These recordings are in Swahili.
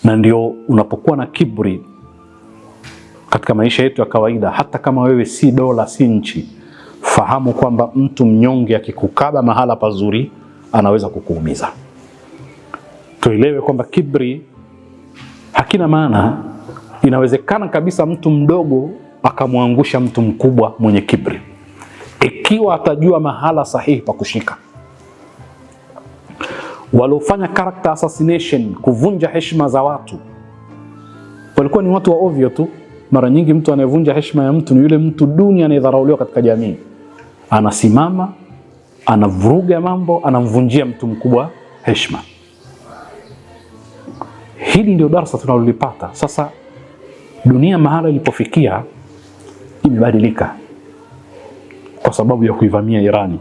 Na ndio unapokuwa na kiburi katika maisha yetu ya kawaida, hata kama wewe si dola, si nchi, fahamu kwamba mtu mnyonge akikukaba mahala pazuri anaweza kukuumiza. Tuelewe kwamba kiburi hakina maana. Inawezekana kabisa mtu mdogo akamwangusha mtu mkubwa mwenye kiburi, ikiwa atajua mahala sahihi pa kushika. Waliofanya character assassination, kuvunja heshima za watu, walikuwa ni watu wa ovyo tu. Mara nyingi mtu anayevunja heshima ya mtu ni yule mtu duni anayedharauliwa katika jamii. Anasimama, anavuruga mambo, anamvunjia mtu mkubwa heshima. Hili ndio darasa tunalolipata. Sasa dunia mahala ilipofikia imebadilika kwa sababu ya kuivamia Irani,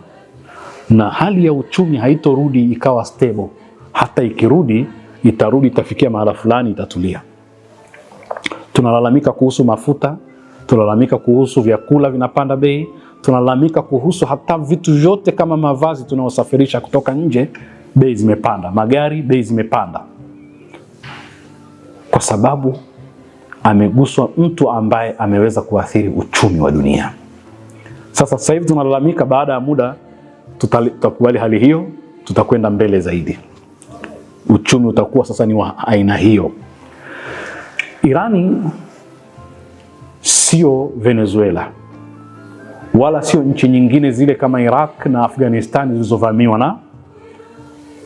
na hali ya uchumi haitorudi ikawa stable. Hata ikirudi itarudi, itafikia mahala fulani, itatulia. Tunalalamika kuhusu mafuta, tunalalamika kuhusu vyakula vinapanda bei, tunalalamika kuhusu hata vitu vyote kama mavazi tunaosafirisha kutoka nje, bei zimepanda, magari bei zimepanda, kwa sababu ameguswa mtu ambaye ameweza kuathiri uchumi wa dunia. Sasa hivi tunalalamika, baada ya muda tutakubali hali hiyo, tutakwenda mbele zaidi. Uchumi utakuwa sasa ni wa aina hiyo. Irani sio Venezuela wala sio nchi nyingine zile kama Iraq na Afghanistan zilizovamiwa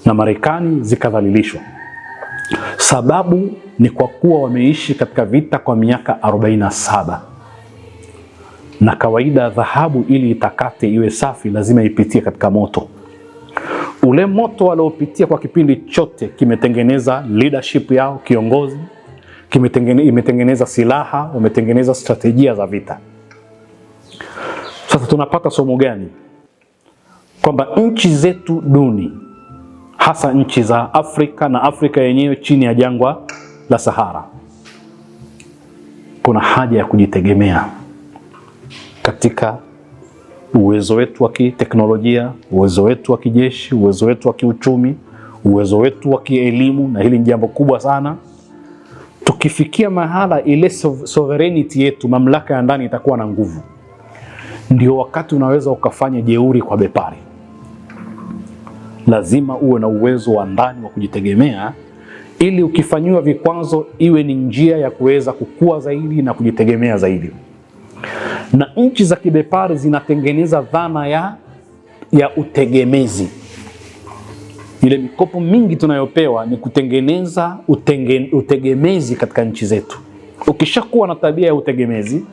na Marekani zikadhalilishwa. Sababu ni kwa kuwa wameishi katika vita kwa miaka 47. Na kawaida dhahabu ili itakate iwe safi lazima ipitie katika moto. Ule moto waliopitia kwa kipindi chote kimetengeneza leadership yao, kiongozi, imetengeneza silaha, wametengeneza strategia za vita. Sasa tunapata somo gani? Kwamba nchi zetu duni, hasa nchi za Afrika na Afrika yenyewe chini ya jangwa la Sahara, kuna haja ya kujitegemea katika uwezo wetu wa kiteknolojia, uwezo wetu wa kijeshi, uwezo wetu wa kiuchumi, uwezo wetu wa kielimu, na hili ni jambo kubwa sana. Tukifikia mahala ile sovereignty yetu, mamlaka ya ndani itakuwa na nguvu, ndio wakati unaweza ukafanya jeuri kwa bepari. Lazima uwe na uwezo wa ndani wa kujitegemea, ili ukifanywa vikwazo iwe ni njia ya kuweza kukua zaidi na kujitegemea zaidi. Na nchi za kibepari zinatengeneza dhana ya utegemezi. Ile mikopo mingi tunayopewa ni kutengeneza utegemezi katika nchi zetu. Ukishakuwa na tabia ya utegemezi,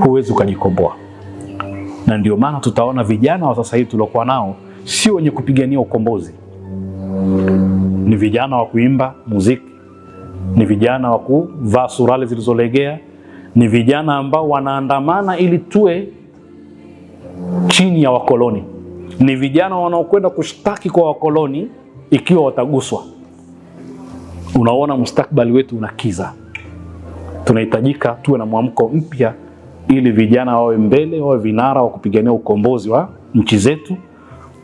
huwezi ukajikomboa. Na ndio maana tutaona vijana wa sasa hivi tuliokuwa nao sio wenye kupigania ukombozi. Ni vijana wa kuimba muziki, ni vijana wa kuvaa surali zilizolegea, ni vijana ambao wanaandamana ili tuwe chini ya wakoloni, ni vijana wanaokwenda kushtaki kwa wakoloni ikiwa wataguswa. Unaona mustakabali wetu unakiza. Tunahitajika tuwe na mwamko mpya ili vijana wawe mbele, wawe vinara wa kupigania ukombozi wa nchi zetu,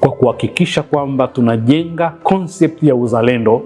kwa kuhakikisha kwamba tunajenga concept ya uzalendo